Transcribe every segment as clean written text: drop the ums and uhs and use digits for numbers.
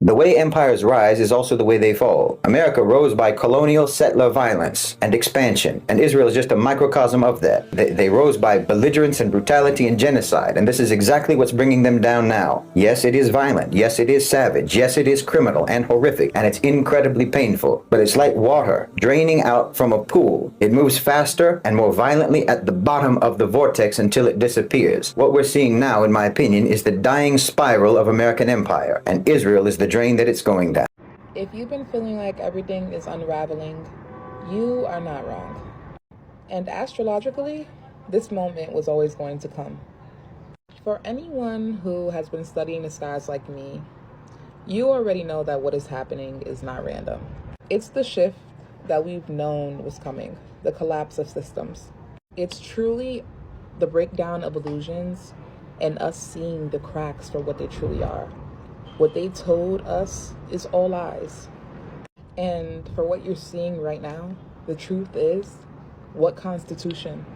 The way empires rise is also the way they fall. America rose by colonial settler violence and expansion, and Israel is just a microcosm of that. They rose by belligerence and brutality and genocide, and this is exactly what's bringing them down now. Yes, it is violent. Yes, it is savage. Yes, it is criminal and horrific, and it's incredibly painful. But it's like water draining out from a pool. It moves faster and more violently at the bottom of the vortex until it disappears. What we're seeing now, in my opinion, is the dying spiral of American empire, and Israel is the drain that it's going down. If you've been feeling like everything is unraveling, you are not wrong. And astrologically, this moment was always going to come. For anyone who has been studying the skies like me, you already know that what is happening is not random. It's the shift that we've known was coming, the collapse of systems. It's truly the breakdown of illusions and us seeing the cracks for what they truly are. What they told us is all lies. And for what you're seeing right now, the truth is, what constitution?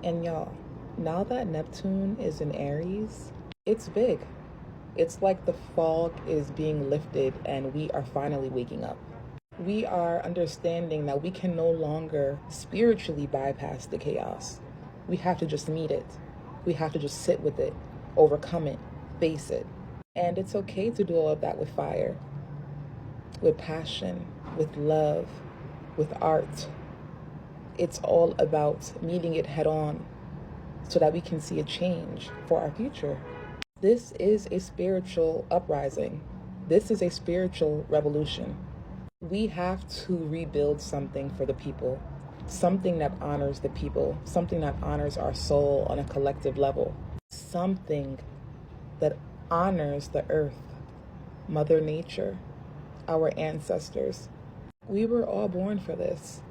And y'all, now that Neptune is in Aries, it's big. It's like the fog is being lifted and we are finally waking up. We are understanding that we can no longer spiritually bypass the chaos. We have to just meet it. We have to just sit with it, overcome it, face it. And it's okay to do all of that with fire, with passion, with love, with art. It's all about meeting it head on so that we can see a change for our future. This is a spiritual uprising. This is a spiritual revolution. We have to rebuild something for the people, something that honors the people, something that honors our soul on a collective level, something that honors the earth, Mother Nature, our ancestors. We were all born for this.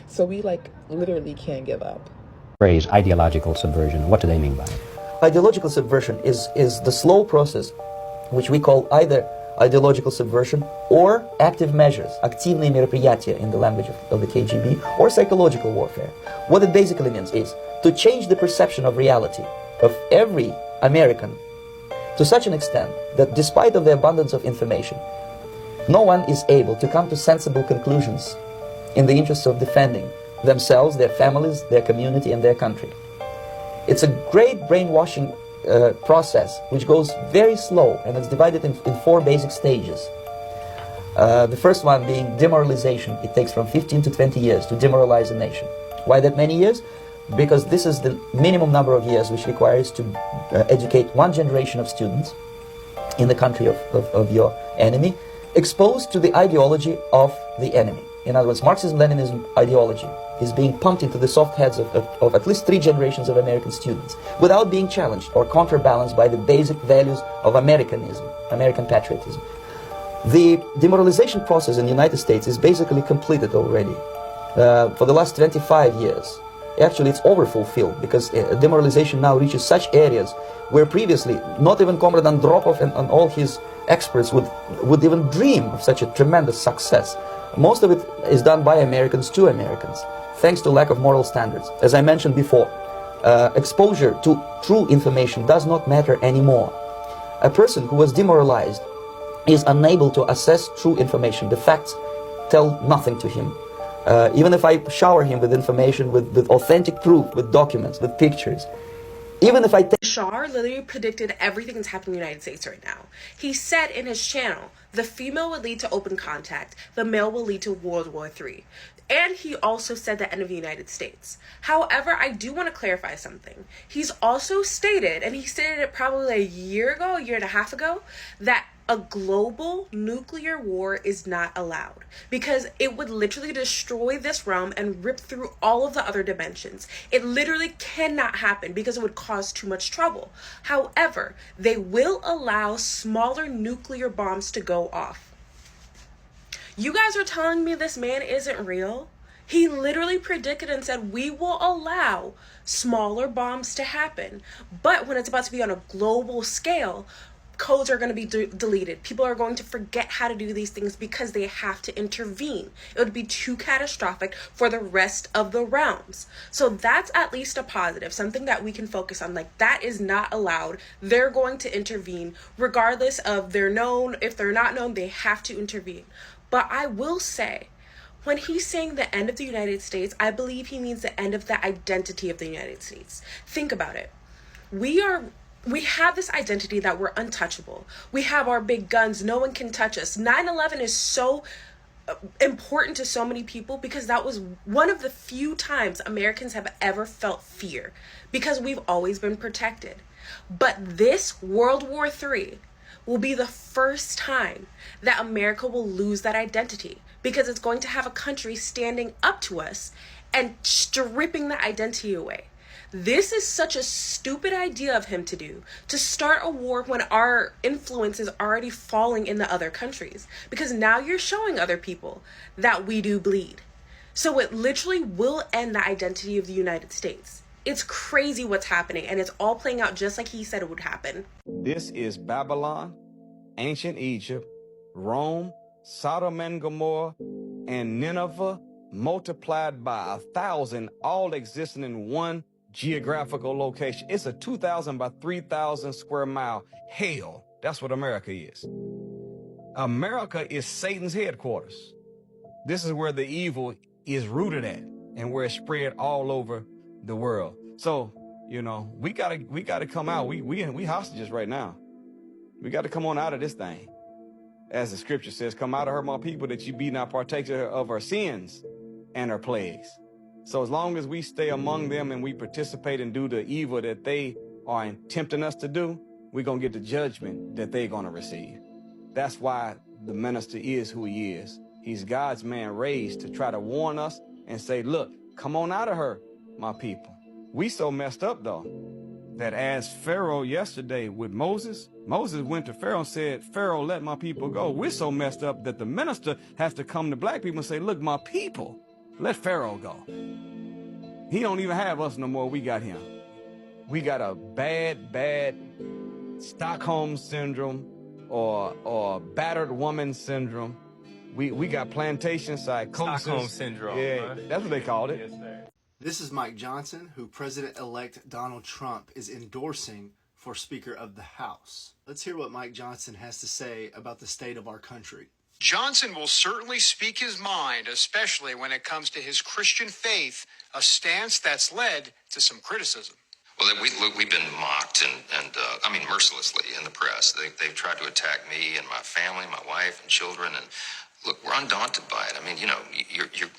So we literally can't give up. Phrase ideological subversion, what do they mean by it? Ideological subversion is the slow process which we call either ideological subversion or active measures, активные мероприятия in the language of the KGB, or psychological warfare. What it basically means is to change the perception of reality of every American to such an extent that despite of the abundance of information, no one is able to come to sensible conclusions in the interests of defending themselves, their families, their community, and their country. It's a great brainwashing process which goes very slow, and it's divided in four basic stages. The first one being demoralization. It takes from 15 to 20 years to demoralize a nation. Why that many years? Because this is the minimum number of years which requires to educate one generation of students in the country of your enemy, exposed to the ideology of the enemy. In other words, Marxism-Leninism ideology is being pumped into the soft heads of at least 3 generations of American students without being challenged or counterbalanced by the basic values of Americanism, American patriotism. The demoralization process in the United States is basically completed already. For the last 25 years. Actually, it's overfulfilled because demoralization now reaches such areas where previously not even Comrade Andropov and all his experts would even dream of such a tremendous success. Most of it is done by Americans to Americans, thanks to lack of moral standards. As I mentioned before, exposure to true information does not matter anymore. A person who was demoralized is unable to assess true information. The facts tell nothing to him. Even if I shower him with information, with authentic proof, with documents, with pictures, even if I take... Bashar literally predicted everything that's happening in the United States right now. He said in his channel, the female will lead to open contact, the male will lead to World War III. And he also said the end of the United States. However, I do want to clarify something. He's also stated, and he stated it probably a year and a half ago, that a global nuclear war is not allowed because it would literally destroy this realm and rip through all of the other dimensions. It literally cannot happen because it would cause too much trouble. However, they will allow smaller nuclear bombs to go off. You guys are telling me this man isn't real? He literally predicted and said, we will allow smaller bombs to happen. But when it's about to be on a global scale, codes are going to be deleted. People are going to forget how to do these things because they have to intervene. It would be too catastrophic for the rest of the realms. So that's at least a positive, something that we can focus on. Like, that is not allowed. They're going to intervene regardless of they're known. If they're not known, they have to intervene. But I will say, when he's saying the end of the United States, I believe he means the end of the identity of the United States. Think about it. We have this identity that we're untouchable. We have our big guns. No one can touch us. 9/11 is so important to so many people because that was one of the few times Americans have ever felt fear because we've always been protected. But this World War III will be the first time that America will lose that identity because it's going to have a country standing up to us and stripping that identity away. This is such a stupid idea of him to do, to start a war when our influence is already falling in the other countries, because now you're showing other people that we do bleed. So it literally will end the identity of the United States. It's crazy what's happening, and it's all playing out just like he said it would happen. This is Babylon, ancient Egypt, Rome, Sodom and Gomorrah, and Nineveh multiplied by 1,000, all existing in one geographical location. It's a 2,000 by 3,000 square mile hell. That's what America is. America is Satan's headquarters. This is where the evil is rooted at and where it's spread all over the world. So, you know, we gotta come out. We hostages right now. We got to come on out of this thing. As the scripture says, come out of her, my people, that you be not partaker of our sins and our plagues. So as long as we stay among them and we participate and do the evil that they are tempting us to do, we're going to get the judgment that they're going to receive. That's why the minister is who he is. He's God's man raised to try to warn us and say, look, come on out of her, my people. We so messed up, though, that as Pharaoh yesterday with Moses went to Pharaoh and said, Pharaoh, let my people go. We're so messed up that the minister has to come to black people and say, look, my people, let Pharaoh go. He don't even have us no more. We got him. We got a bad Stockholm syndrome or battered woman syndrome. We got plantation psychosis. Stockholm syndrome. Yeah, that's what they called it. Yes, sir. This is Mike Johnson, who President-elect Donald Trump is endorsing for Speaker of the House. Let's hear what Mike Johnson has to say about the state of our country. Johnson will certainly speak his mind, especially when it comes to his Christian faith, a stance that's led to some criticism. Well, we've been mocked and I mean, mercilessly in the press. They've tried to attack me and my family, my wife and children. And look, we're undaunted by it. I mean, you know,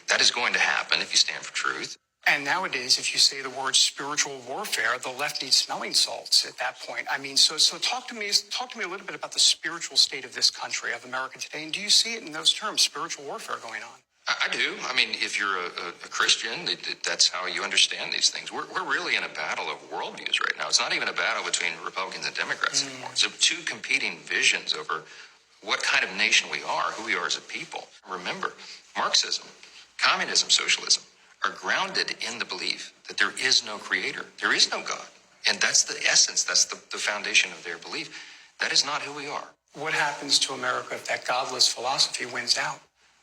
that is going to happen if you stand for truth. And nowadays, if you say the word spiritual warfare, the left needs smelling salts at that point. I mean, so talk to me a little bit about the spiritual state of this country, of America today. And do you see it in those terms, spiritual warfare going on? I do. I mean, if you're a Christian, that's how you understand these things. We're really in a battle of worldviews right now. It's not even a battle between Republicans and Democrats anymore. It's two competing visions over what kind of nation we are, who we are as a people. Remember, Marxism, communism, socialism are grounded in the belief that there is no creator, there is no God. And that's the essence, that's the foundation of their belief. That is not who we are. What happens to America if that godless philosophy wins out?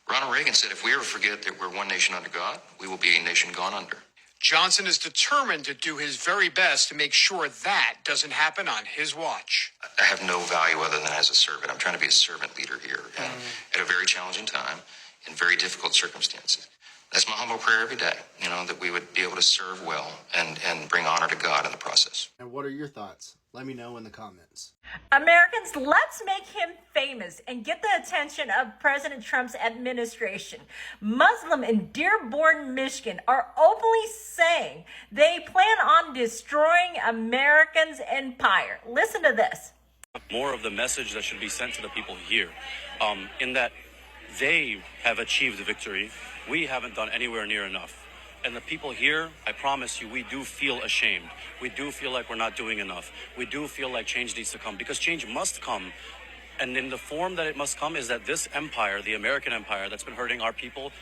Ronald Reagan said, if we ever forget that we're one nation under God, we will be a nation gone under. Johnson is determined to do his very best to make sure that doesn't happen on his watch. I have no value other than as a servant. I'm trying to be a servant leader here at a very challenging time in very difficult circumstances. That's my humble prayer every day, you know, that we would be able to serve well and bring honor to God in the process. And what are your thoughts? Let me know in the comments. Americans, let's make him famous and get the attention of President Trump's administration. Muslim in Dearborn, Michigan are openly saying they plan on destroying America's empire. Listen to this. More of the message that should be sent to the people here, in that they have achieved the victory. We haven't done anywhere near enough. And the people here, I promise you, we do feel ashamed. We do feel like we're not doing enough. We do feel like change needs to come, because change must come. And in the form that it must come is that this empire, the American empire that's been hurting our people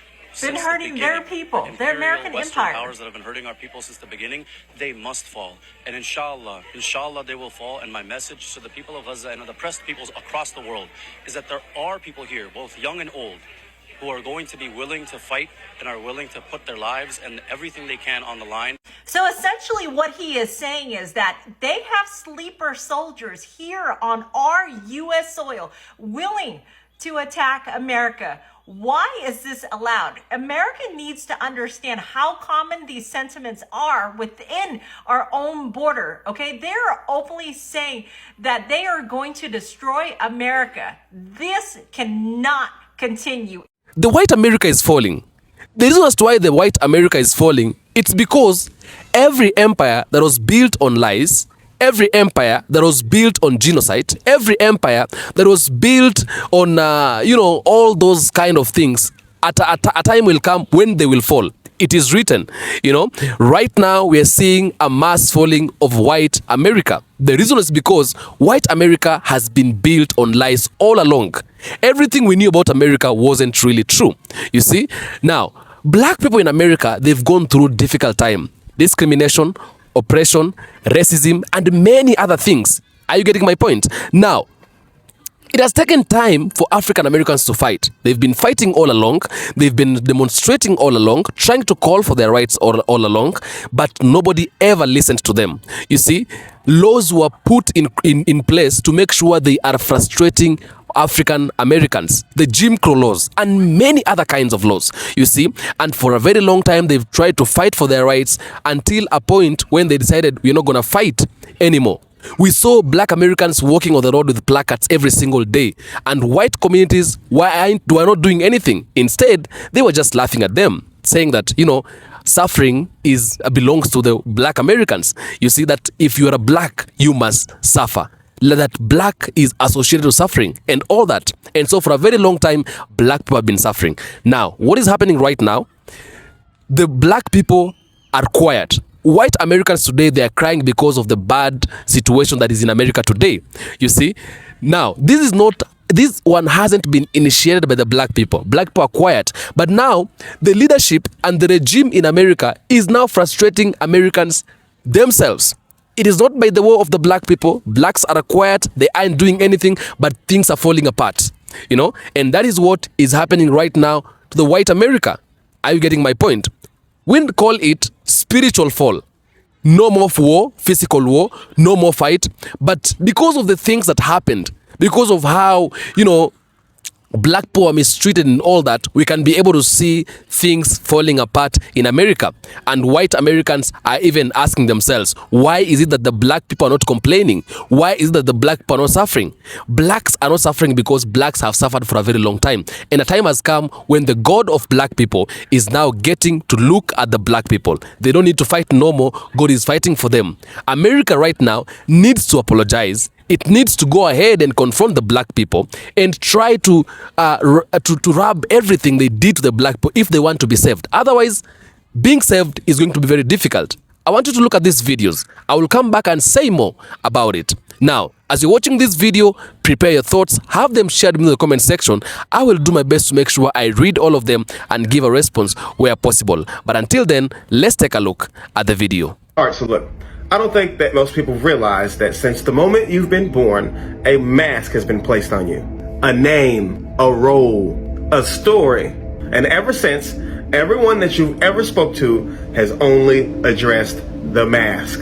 been since the hurting their beginning. people, And their imperial American Western empire. powers that have been hurting our people since the beginning, they must fall. And inshallah, they will fall. And my message to the people of Gaza and the oppressed peoples across the world is that there are people here, both young and old, who are going to be willing to fight and are willing to put their lives and everything they can on the line. So essentially what he is saying is that they have sleeper soldiers here on our U.S. soil willing to attack America. Why is this allowed? America needs to understand how common these sentiments are within our own border, okay? They're openly saying that they are going to destroy America. This cannot continue. The white America is falling. The reason as to why the white America is falling, it's because every empire that was built on lies, every empire that was built on genocide, every empire that was built on, all those kind of things, a time will come when they will fall. It is written, right now we are seeing a mass falling of white America. The reason is because white America has been built on lies all along. Everything we knew about America wasn't really true. You see? Now, black people in America, they've gone through difficult time. Discrimination, oppression, racism, and many other things. Are you getting my point? Now, it has taken time for African Americans to fight. They've been fighting all along. They've been demonstrating all along, trying to call for their rights all along, but nobody ever listened to them. You see, laws were put in place to make sure they are frustrating African Americans, the Jim Crow laws and many other kinds of laws, you see. And for a very long time, they've tried to fight for their rights until a point when they decided we're not going to fight anymore. We saw black Americans walking on the road with placards every single day, and white communities were not doing anything. Instead, they were just laughing at them, saying that, suffering belongs to the black Americans. You see that if you are a black, you must suffer. That black is associated with suffering and all that. And so for a very long time, black people have been suffering. Now, what is happening right now? The black people are quiet. White Americans today, they are crying because of the bad situation that is in America today. You see? Now, this one hasn't been initiated by the black people. Black people are quiet. But now, the leadership and the regime in America is now frustrating Americans themselves. It is not by the will of the black people. Blacks are quiet. They aren't doing anything, but things are falling apart. And that is what is happening right now to the white America. Are you getting my point? We call it spiritual fall. No more war, physical war, no more fight. But because of the things that happened, because of how, black people are mistreated and all that, we can be able to see things falling apart in America. And white Americans are even asking themselves, why is it that the black people are not complaining? Why is it that the black people are not suffering? Blacks are not suffering because blacks have suffered for a very long time. And a time has come when the God of black people is now getting to look at the black people. They don't need to fight no more. God is fighting for them. America right now needs to apologize. It needs to go ahead and confront the black people and try to rub everything they did to the black people if they want to be saved. Otherwise, being saved is going to be very difficult. I want you to look at these videos. I will come back and say more about it. Now, as you're watching this video, prepare your thoughts, have them shared in the comment section. I will do my best to make sure I read all of them and give a response where possible. But until then, let's take a look at the video. All right, so look. I don't think that most people realize that since the moment you've been born, a mask has been placed on you. A name, a role, a story. And ever since, everyone that you've ever spoke to has only addressed the mask.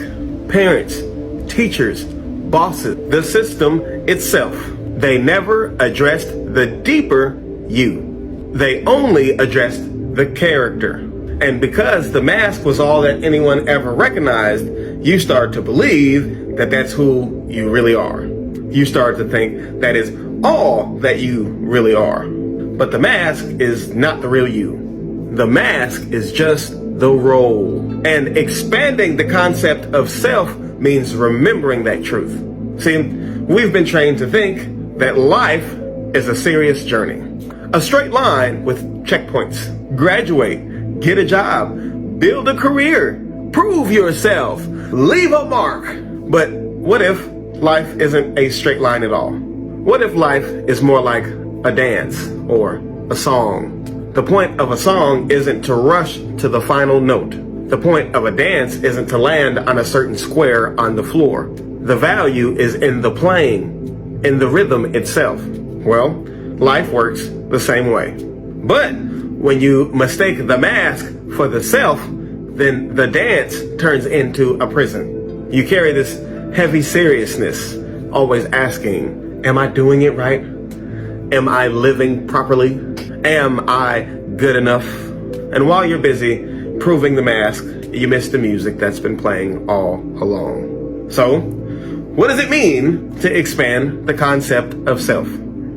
Parents, teachers, bosses, the system itself. They never addressed the deeper you. They only addressed the character. And because the mask was all that anyone ever recognized, you start to believe that that's who you really are. You start to think that is all that you really are. But the mask is not the real you. The mask is just the role. And expanding the concept of self means remembering that truth. See, we've been trained to think that life is a serious journey. A straight line with checkpoints. Graduate, get a job, build a career, prove yourself, leave a mark. But what if life isn't a straight line at all? What if life is more like a dance or a song The point of a song isn't to rush to the final note. The point of a dance isn't to land on a certain square on the floor. The value is in the playing, in the rhythm itself. Well, life works the same way. But when you mistake the mask for the self, then the dance turns into a prison. You carry this heavy seriousness, always asking, am I doing it right? Am I living properly? Am I good enough? And while you're busy proving the mask, you miss the music that's been playing all along. So, what does it mean to expand the concept of self?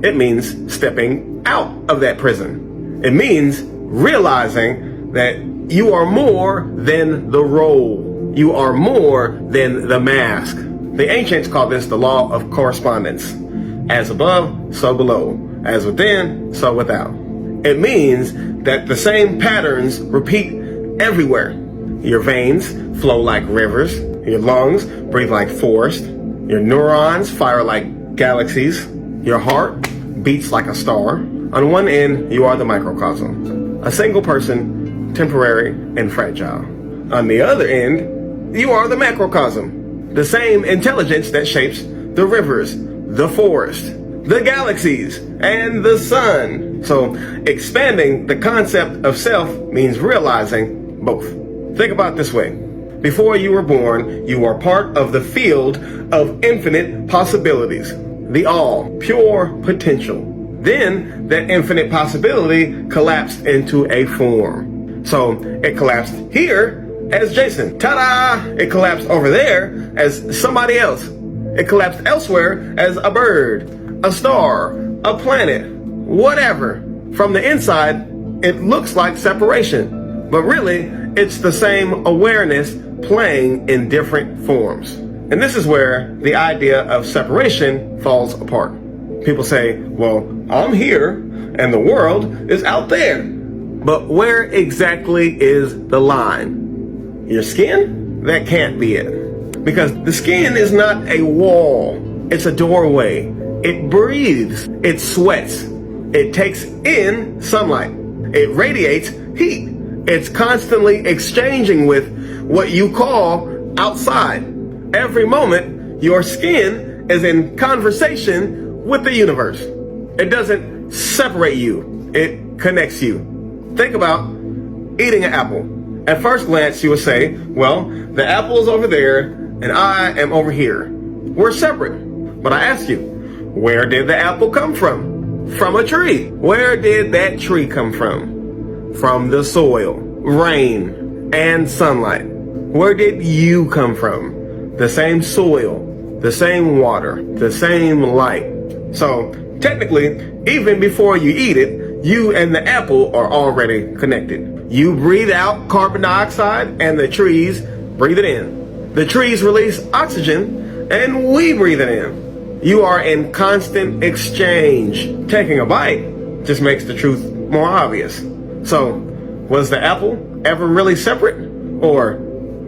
It means stepping out of that prison. It means realizing that you are more than the role. You are more than the mask. The ancients called this the law of correspondence. As above, so below. As within, so without. It means that the same patterns repeat everywhere. Your veins flow like rivers. Your lungs breathe like forest. Your neurons fire like galaxies. Your heart beats like a star. On one end, you are the microcosm. A single person, temporary and fragile. On the other end, you are the macrocosm. The same intelligence that shapes the rivers, the forest, the galaxies, and the sun. So expanding the concept of self means realizing both. Think about it this way. Before you were born, you are part of the field of infinite possibilities, the all, pure potential. Then that infinite possibility collapsed into a form. So it collapsed here as Jason. Ta-da! It collapsed over there as somebody else. It collapsed elsewhere as a bird, a star, a planet, whatever. From the inside, it looks like separation, but really, it's the same awareness playing in different forms. And this is where the idea of separation falls apart. People say, well, I'm here and the world is out there. But where exactly is the line? Your skin? That can't be it. Because the skin is not a wall. It's a doorway. It breathes. It sweats. It takes in sunlight. It radiates heat. It's constantly exchanging with what you call outside. Every moment, your skin is in conversation with the universe. It doesn't separate you. It connects you. Think about eating an apple. At first glance, you would say, well, the apple is over there and I am over here. We're separate. But I ask you, where did the apple come from? From a tree. Where did that tree come from? From the soil, rain, and sunlight. Where did you come from? The same soil, the same water, the same light. So technically, even before you eat it, you and the apple are already connected. You breathe out carbon dioxide and the trees breathe it in. The trees release oxygen and we breathe it in. You are in constant exchange. Taking a bite just makes the truth more obvious. So, was the apple ever really separate? Or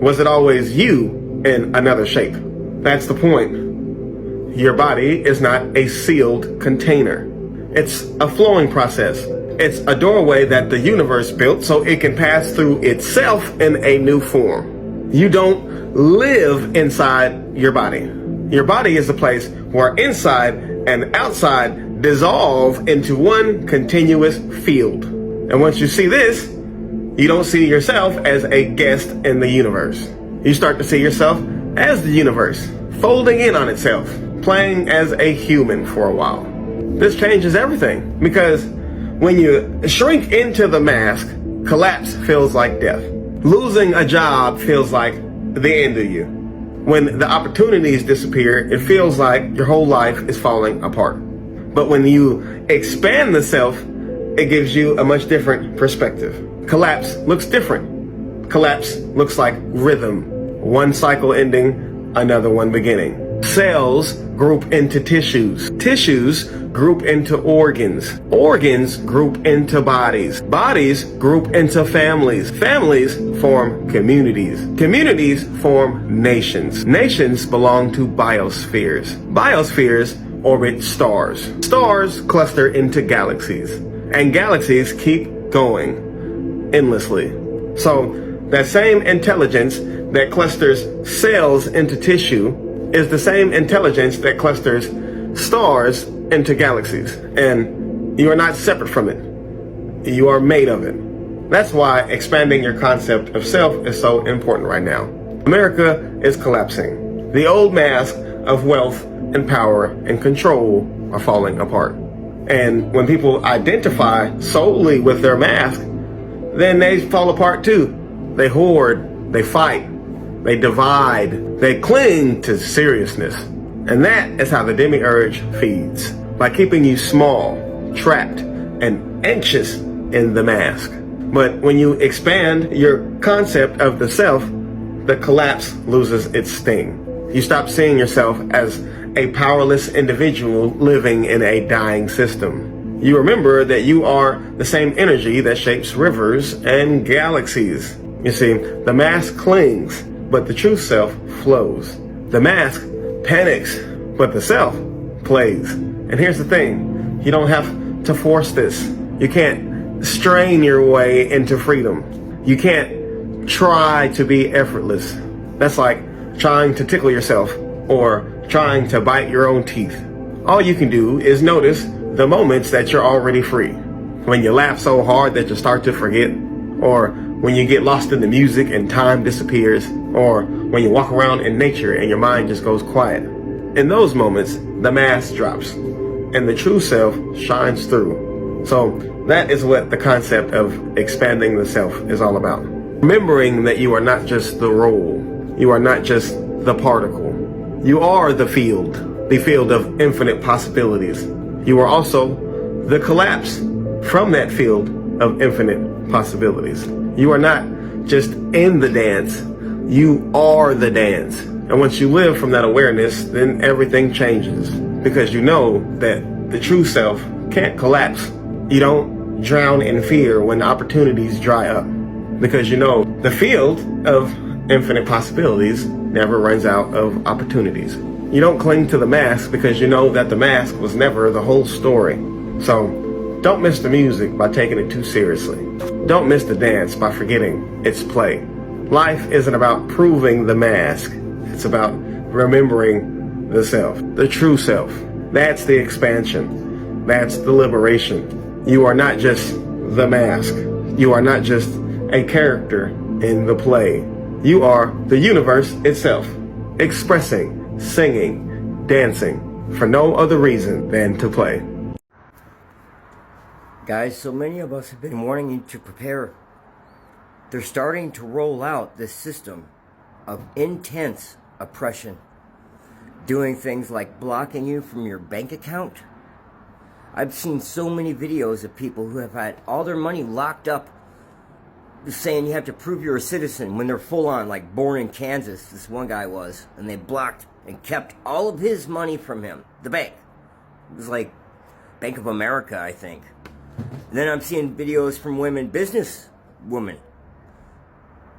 was it always you in another shape? That's the point. Your body is not a sealed container. It's a flowing process. It's a doorway that the universe built so it can pass through itself in a new form. You don't live inside your body. Your body is a place where inside and outside dissolve into one continuous field. And once you see this, you don't see yourself as a guest in the universe. You start to see yourself as the universe, folding in on itself, playing as a human for a while. This changes everything because when you shrink into the mask, collapse feels like death. Losing a job feels like the end of you. When the opportunities disappear, it feels like your whole life is falling apart. But when you expand the self, it gives you a much different perspective. Collapse looks different. Collapse looks like rhythm. One cycle ending, another one beginning. Cells group into tissues. Tissues group into organs. Organs group into bodies. Bodies group into families. Families form communities. Communities form nations. Nations belong to biospheres. Biospheres orbit stars. Stars cluster into galaxies. And galaxies keep going endlessly. So that same intelligence that clusters cells into tissue is the same intelligence that clusters stars into galaxies. And you are not separate from it. You are made of it. That's why expanding your concept of self is so important right now. America is collapsing. The old mask of wealth and power and control are falling apart. And when people identify solely with their mask, then they fall apart too. They hoard, they fight, they divide, they cling to seriousness. And that is how the demiurge feeds, by keeping you small, trapped, and anxious in the mask. But when you expand your concept of the self, the collapse loses its sting. You stop seeing yourself as a powerless individual living in a dying system. You remember that you are the same energy that shapes rivers and galaxies. You see, the mask clings, but the true self flows. The mask panics, but the self plays. And here's the thing, you don't have to force this. You can't strain your way into freedom. You can't try to be effortless. That's like trying to tickle yourself or trying to bite your own teeth. All you can do is notice the moments that you're already free. When you laugh so hard that you start to forget, or when you get lost in the music and time disappears, or when you walk around in nature and your mind just goes quiet. In those moments, the mask drops and the true self shines through. So that is what the concept of expanding the self is all about. Remembering that you are not just the role, you are not just the particle. You are the field of infinite possibilities. You are also the collapse from that field of infinite possibilities. You are not just in the dance, you are the dance. And once you live from that awareness, then everything changes, because you know that the true self can't collapse. You don't drown in fear when opportunities dry up, because you know the field of infinite possibilities never runs out of opportunities. You don't cling to the mask because you know that the mask was never the whole story. So don't miss the music by taking it too seriously. Don't miss the dance by forgetting its play. Life isn't about proving the mask. It's about remembering the self, the true self. That's the expansion. That's the liberation. You are not just the mask. You are not just a character in the play. You are the universe itself, expressing, singing, dancing, for no other reason than to play. Guys, so many of us have been wanting you to prepare. They're starting to roll out this system of intense oppression, doing things like blocking you from your bank account. I've seen so many videos of people who have had all their money locked up, saying you have to prove you're a citizen when they're full on, like born in Kansas, this one guy was, and they blocked and kept all of his money from him, the bank. It was like Bank of America, I think. And then I'm seeing videos from business women,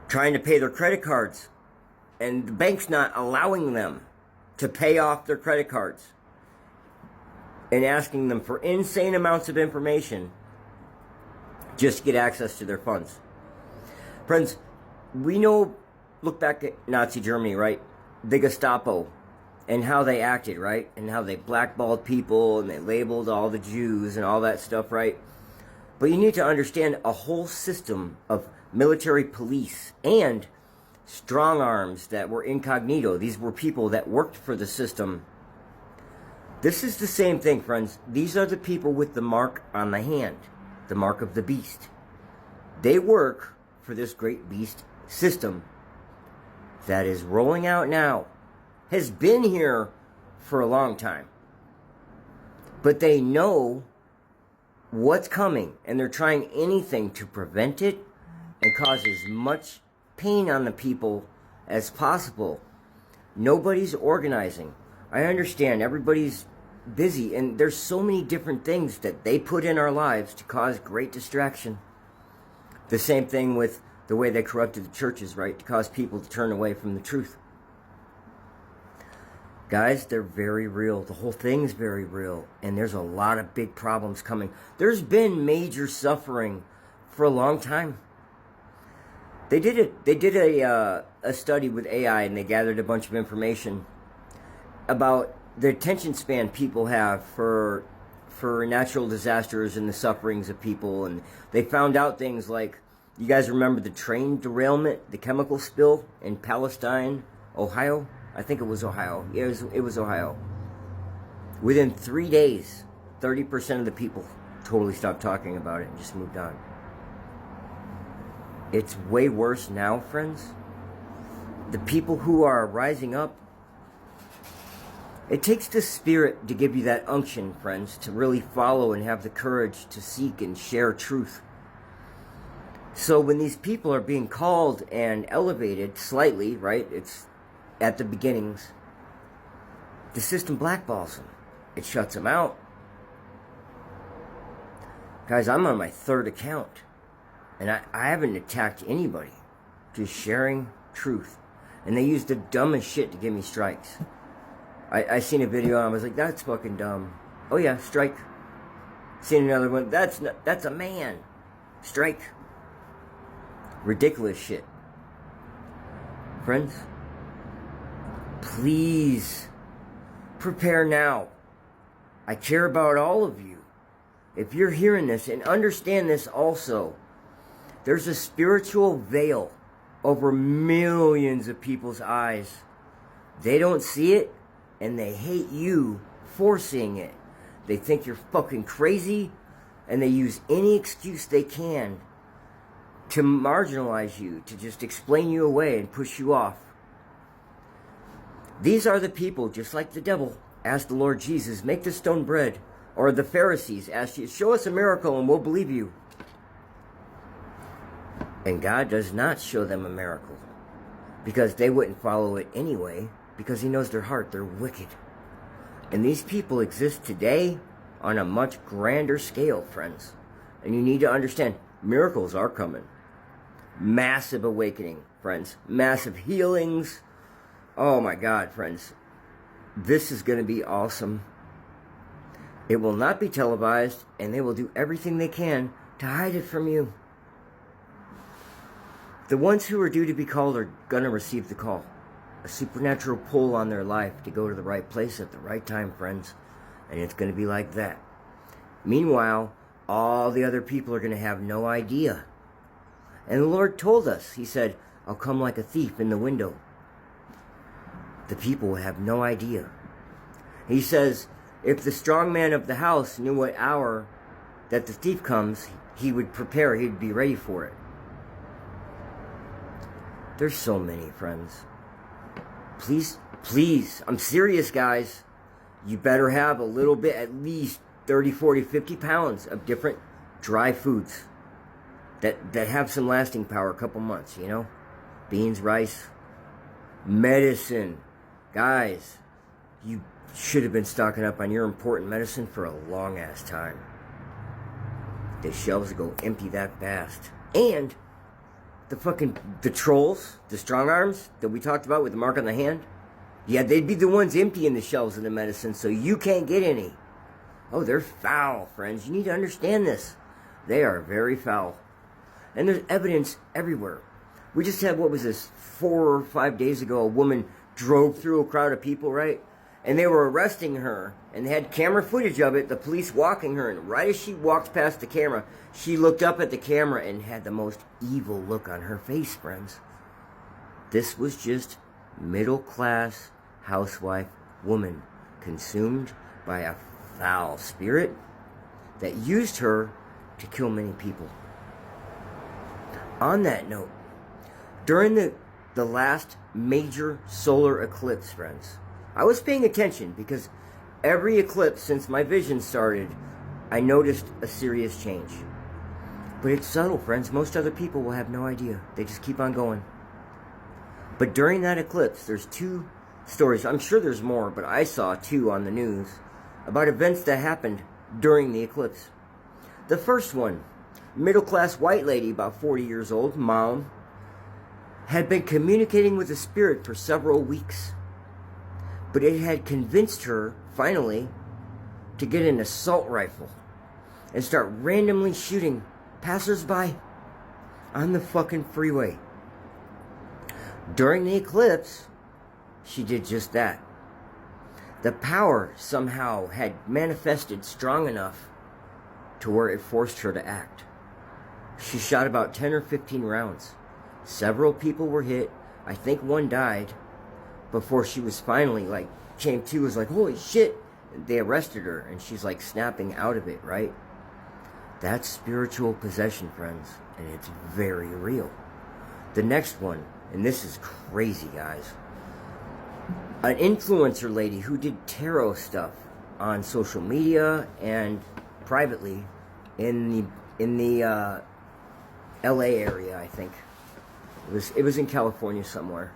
trying to pay their credit cards, and the bank's not allowing them to pay off their credit cards, and asking them for insane amounts of information just to get access to their funds. Friends, we know, look back at Nazi Germany, right? The Gestapo, and how they acted, right? And how they blackballed people, and they labeled all the Jews and all that stuff, right? But you need to understand a whole system of military police and strong arms that were incognito. These were people that worked for the system. This is the same thing, friends. These are the people with the mark on the hand, the mark of the beast. They work for this great beast system that is rolling out now, has been here for a long time. But they know what's coming, and they're trying anything to prevent it and cause as much pain on the people as possible. Nobody's organizing. I understand everybody's busy, and there's so many different things that they put in our lives to cause great distraction. The same thing with the way they corrupted the churches, right? To cause people to turn away from the truth. Guys, they're very real. The whole thing's very real. And there's a lot of big problems coming. There's been major suffering for a long time. They did a study with AI, and they gathered a bunch of information about the attention span people have for natural disasters and the sufferings of people. And they found out things like, you guys remember the train derailment, the chemical spill in Palestine, Ohio? I think it was Ohio. Yeah, it was Ohio. Within 3 days, 30% of the people totally stopped talking about it and just moved on. It's way worse now, friends. The people who are rising up, it takes the Spirit to give you that unction, friends, to really follow and have the courage to seek and share truth. So when these people are being called and elevated slightly, right, it's at the beginnings, the system blackballs them. It shuts them out. Guys, I'm on my 3rd account. And I haven't attacked anybody. Just sharing truth. And they use the dumbest shit to give me strikes. I seen a video and I was like, that's fucking dumb. Oh yeah, strike. Seen another one, that's a man. Strike. Ridiculous shit. Friends, please prepare now. I care about all of you. If you're hearing this, and understand this also, there's a spiritual veil over millions of people's eyes. They don't see it, and they hate you for seeing it. They think you're fucking crazy, and they use any excuse they can to marginalize you, to just explain you away and push you off. These are the people, just like the devil asked the Lord Jesus, make the stone bread. Or the Pharisees asked you, show us a miracle and we'll believe you. And God does not show them a miracle, because they wouldn't follow it anyway, because he knows their heart, they're wicked. And these people exist today on a much grander scale, friends. And you need to understand, miracles are coming. Massive awakening, friends. Massive healings. Oh my God, friends. This is going to be awesome. It will not be televised, and they will do everything they can to hide it from you. The ones who are due to be called are going to receive the call. A supernatural pull on their life to go to the right place at the right time, friends. And it's going to be like that. Meanwhile, all the other people are going to have no idea. And the Lord told us, he said, I'll come like a thief in the window. The people will have no idea. He says, if the strong man of the house knew what hour that the thief comes, he would prepare, he'd be ready for it. There's so many, friends. Please, I'm serious, guys. You better have a little bit, at least 30, 40, 50 pounds of different dry foods that have some lasting power, a couple months, you know? Beans, rice, medicine. Guys, you should have been stocking up on your important medicine for a long-ass time. The shelves go empty that fast. And the trolls, the strong arms that we talked about with the mark on the hand, yeah, they'd be the ones emptying the shelves of the medicine, so you can't get any. Oh, they're foul, friends. You need to understand this. They are very foul. And there's evidence everywhere. We just had, 4 or 5 days ago, a woman drove through a crowd of people, right? And they were arresting her, and they had camera footage of it, the police walking her, and right as she walked past the camera, she looked up at the camera and had the most evil look on her face, friends. This was just middle-class housewife woman consumed by a foul spirit that used her to kill many people. On that note, during the last major solar eclipse, friends, I was paying attention because every eclipse since my vision started, I noticed a serious change. But it's subtle, friends. Most other people will have no idea. They just keep on going. But during that eclipse, there's 2 stories. I'm sure there's more, but I saw 2 on the news about events that happened during the eclipse. The first one, middle-class white lady, about 40 years old, mom, had been communicating with a spirit for several weeks. But it had convinced her, finally, to get an assault rifle and start randomly shooting passers-by on the fucking freeway. During the eclipse, she did just that. The power somehow had manifested strong enough to where it forced her to act. She shot about 10 or 15 rounds. Several people were hit. I think one died before she was finally, like, came to, was like, holy shit. They arrested her, and she's, like, snapping out of it, right? That's spiritual possession, friends, and it's very real. The next one, and this is crazy, guys. An influencer lady who did tarot stuff on social media and privately in the LA area, I think. It was in California somewhere.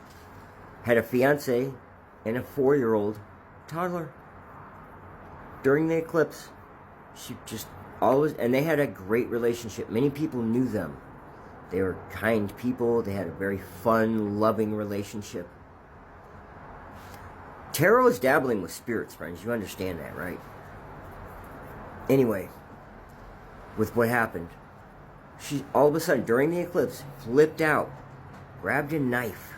Had a fiance and a 4-year-old toddler. During the eclipse, she just always, and they had a great relationship. Many people knew them. They were kind people. They had a very fun, loving relationship. Tarot is dabbling with spirits, friends. You understand that, right? Anyway, with what happened, she all of a sudden, during the eclipse, flipped out, grabbed a knife,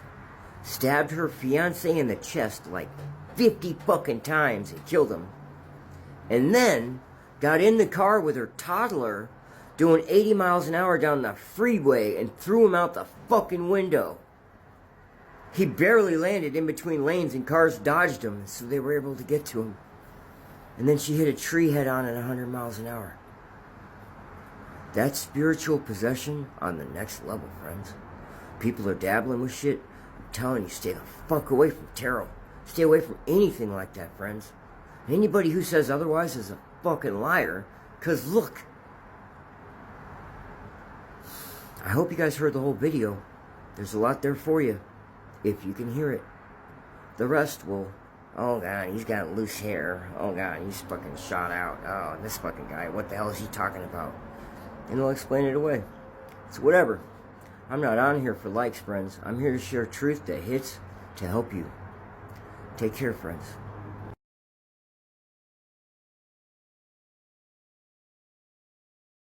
stabbed her fiancé in the chest like 50 fucking times and killed him. And then got in the car with her toddler doing 80 miles an hour down the freeway and threw him out the fucking window. He barely landed in between lanes and cars dodged him, so they were able to get to him. And then she hit a tree head on at 100 miles an hour. That's spiritual possession on the next level, friends. People are dabbling with shit. I'm telling you, stay the fuck away from tarot. Stay away from anything like that, friends. Anybody who says otherwise is a fucking liar. Because look, I hope you guys heard the whole video. There's a lot there for you, if you can hear it. The rest will, oh god, he's got loose hair. Oh god, he's fucking shot out. Oh, this fucking guy, what the hell is he talking about? And they'll explain it away. It's whatever. I'm not on here for likes, friends. I'm here to share truth that hits to help you. Take care, friends.